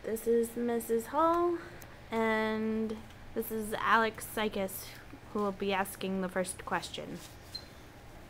This is Mrs. Hall, and this is Alex Sykes, who will be asking the first question.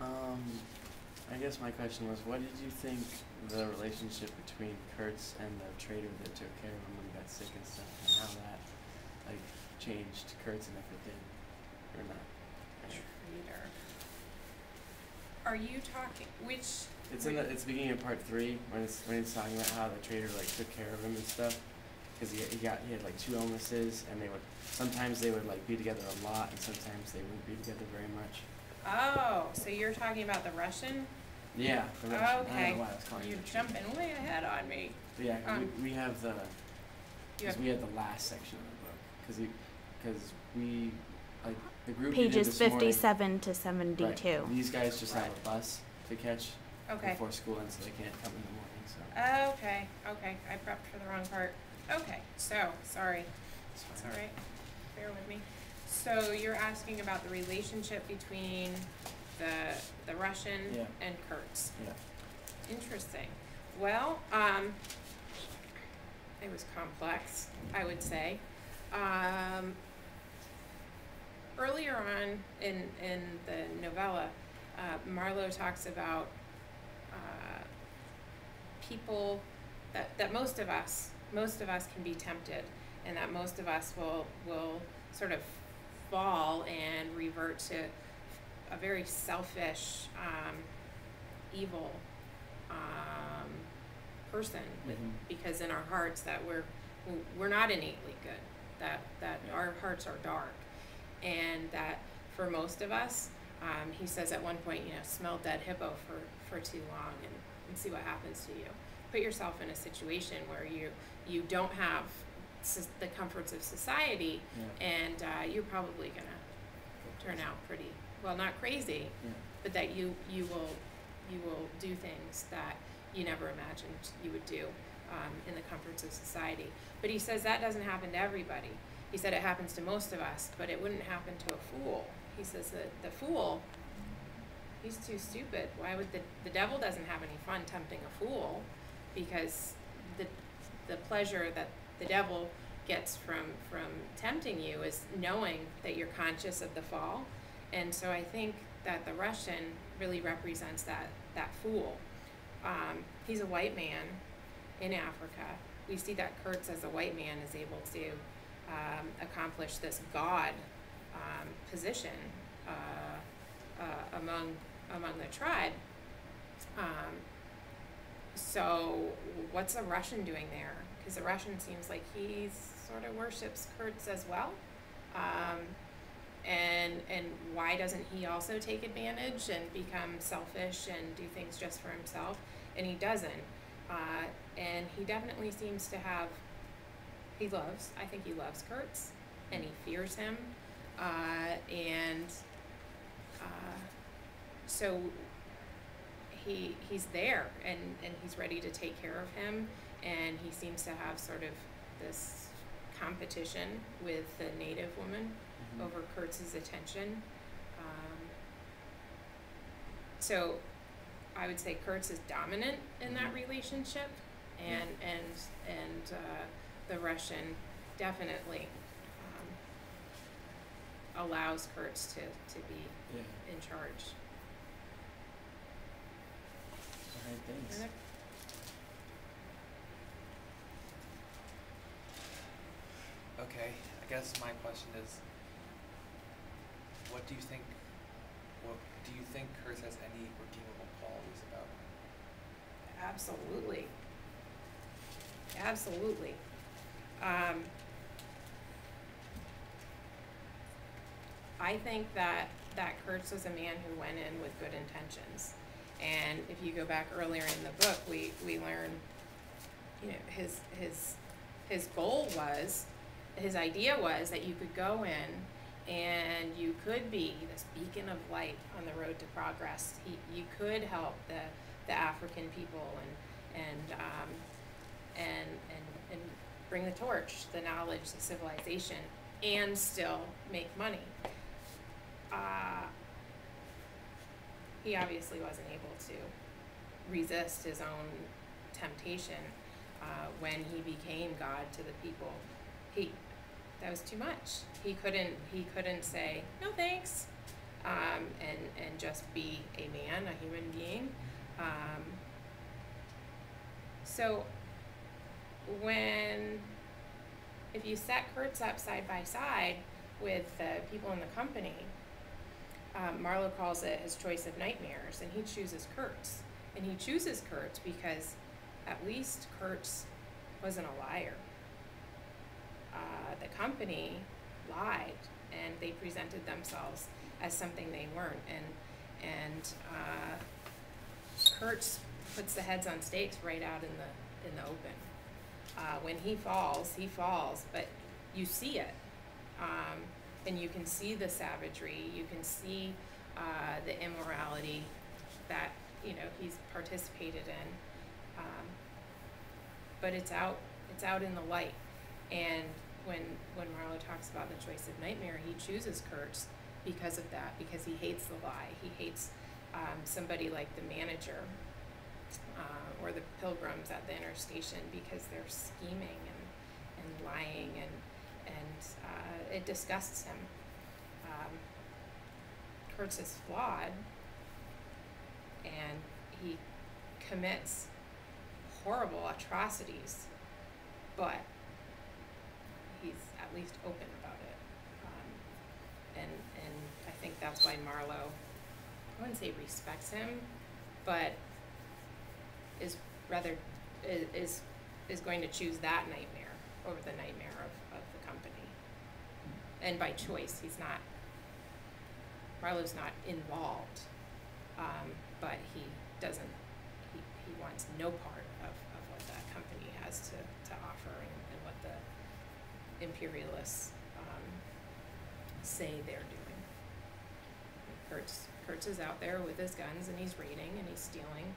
I guess my question was, what did you think the relationship between Kurtz and the trader that took care of him when he got sick and stuff, and how that, like, changed Kurtz and if it did or not? Trader. Are you talking, which? It's in it's beginning of part 3 when it's talking about how the trader like took care of him and stuff, because he had like 2 illnesses, and sometimes they would like be together a lot, and sometimes they wouldn't be together very much. Oh, so you're talking about the Russian? Yeah, the Russian. Okay. I don't know why I was calling You're it the jumping way ahead on me. But yeah, we have the we had the last section of the book because we like the group we did Pages this morning, 57 to 72. Right. These guys just have a bus to catch Okay. before school, and so they can't come in the morning. So Okay. I prepped for the wrong part. Okay, so, sorry. it's It's fine. alright. Bear with me. So you're asking about the relationship between the Russian Yeah. and Kurtz. Yeah. Interesting. Well, it was complex, I would say. Earlier on in the novella, Marlowe talks about people that most of us can be tempted, and that most of us will sort of fall and revert to a very selfish, evil person, because in our hearts that we're not innately good, that our hearts are dark, and that for most of us, he says at one point, smell dead hippo for too long and see what happens to you. Put yourself in a situation where you don't have the comforts of society, and you're probably gonna turn out pretty well, not crazy, but that you will do things that you never imagined you would do in the comforts of society. But he says that doesn't happen to everybody. He said it happens to most of us, but it wouldn't happen to a fool. He says that the fool, he's too stupid. Why would the devil doesn't have any fun tempting a fool, because the pleasure that the devil gets from tempting you is knowing that you're conscious of the fall. And so I think that the Russian really represents that fool. He's a white man in Africa. We see that Kurtz as a white man is able to accomplish this God position among the tribe. So what's a Russian doing there? Because the Russian seems like he sort of worships Kurtz as well. And why doesn't he also take advantage and become selfish and do things just for himself? And he doesn't. And he definitely seems to have, I think he loves Kurtz, and he fears him. So he's there, and he's ready to take care of him, and he seems to have sort of this competition with the native woman over Kurtz's attention. So I would say Kurtz is dominant in that relationship, and the Russian definitely allows Kurtz to be in charge. All right, thanks. Okay, I guess my question is, what do you think Kurtz has any redeemable qualities about him? Absolutely. I think that Kurtz was a man who went in with good intentions. And if you go back earlier in the book, we learn, his goal was, his idea was that you could go in and you could be this beacon of light on the road to progress. You could help the African people and bring the torch, the knowledge, the civilization, and still make money. He obviously wasn't able to resist his own temptation. when he became God to the people, that was too much. He couldn't say no thanks, and just be a man, a human being. So if you set Kurtz up side by side with the people in the company, Marlowe calls it his choice of nightmares, and he chooses Kurtz. And he chooses Kurtz because at least Kurtz wasn't a liar. The company lied, and they presented themselves as something they weren't. And Kurtz puts the heads on stakes right out in the open. When he falls, but you see it. And you can see the savagery, you can see the immorality that he's participated in. But it's out in the light. And when Marlowe talks about the choice of nightmare, he chooses Kurtz because of that, because he hates the lie. He hates somebody like the manager or the pilgrims at the interstation, because they're scheming and lying, and it disgusts him. Kurtz is flawed, and he commits horrible atrocities, but he's at least open about it. And I think that's why Marlowe, I wouldn't say respects him, but is going to choose that nightmare over the nightmare of the company. And by choice, Marlowe's not involved, but he wants no part of what that company has to offer, and what the imperialists say they're doing. Kurtz is out there with his guns, and he's raiding, and he's stealing,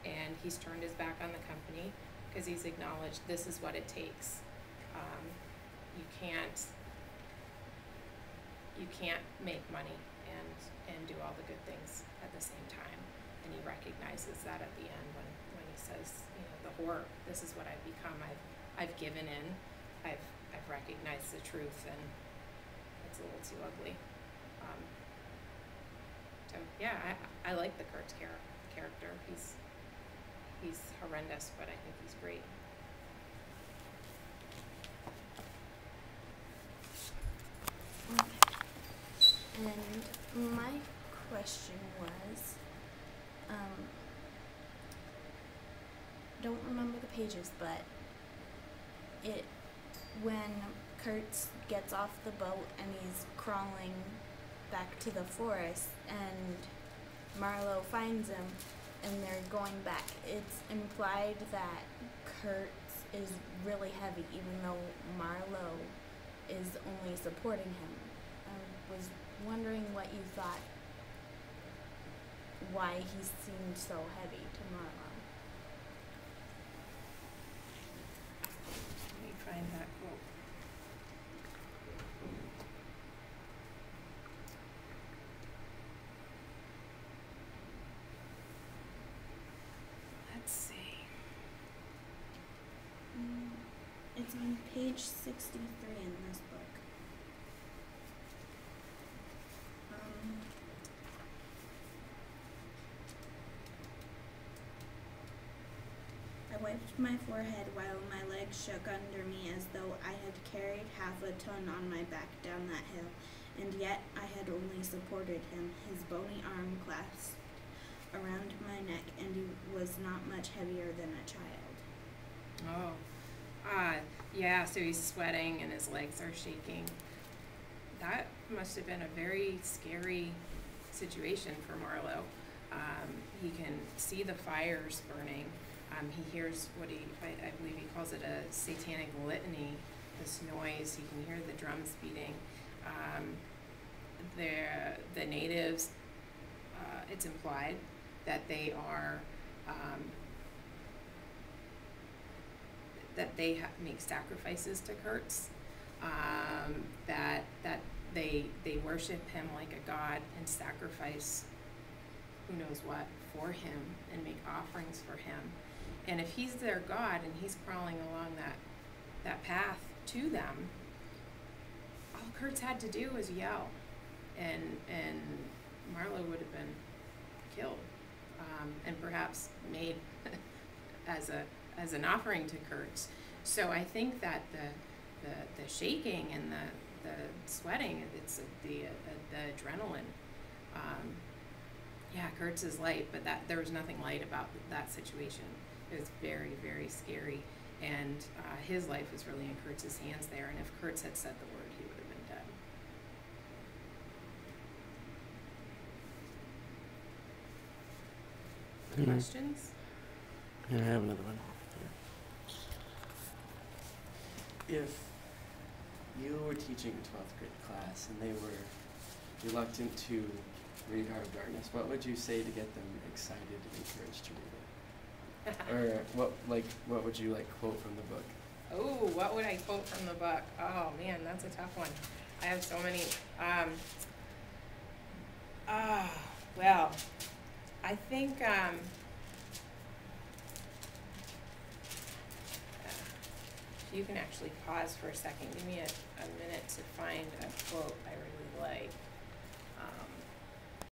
and he's turned his back on the company because he's acknowledged this is what it takes. You can't make money and do all the good things at the same time. And he recognizes that at the end when he says, the horror, this is what I've become. I've given in. I've recognized the truth, and it's a little too ugly. So yeah, I like the Kurtz character. He's horrendous, but I think he's great. And my question was, don't remember the pages, but when Kurtz gets off the boat and he's crawling back to the forest, and Marlowe finds him and they're going back, it's implied that Kurtz is really heavy, even though Marlowe is only supporting him. I was wondering what you thought, why he seemed so heavy to Marlowe. Let me find that quote. Let's see. It's on page 63 in this book. I wiped my forehead while my legs shook under me as though I had carried half a ton on my back down that hill, and yet I had only supported him, his bony arm clasped around my neck, and he was not much heavier than a child. Oh, yeah, so he's sweating and his legs are shaking. That must have been a very scary situation for Marlowe. He can see the fires burning. He hears what I believe he calls it a satanic litany, this noise. He can hear the drums beating. The natives, it's implied that they are, that they make sacrifices to Kurtz, that they worship him like a god and sacrifice who knows what for him and make offerings for him. And if he's their God and he's crawling along that path to them, all Kurtz had to do was yell, and Marlo would have been killed, and perhaps made as an offering to Kurtz. So I think that the shaking and the sweating, it's the adrenaline. Yeah, Kurtz is light, but there was nothing light about that situation. It was very, very scary, and his life was really in Kurtz's hands there. And if Kurtz had said the word, he would have been dead. Mhm. Questions? Yeah, I have another one. If you were teaching a 12th grade class and they were reluctant to read Heart of Darkness, what would you say to get them excited and encouraged to read it? Or what would you quote from the book? Oh, what would I quote from the book? Oh man, that's a tough one. I have so many. Well, I think you can actually pause for a second. Give me a minute to find a quote I really like.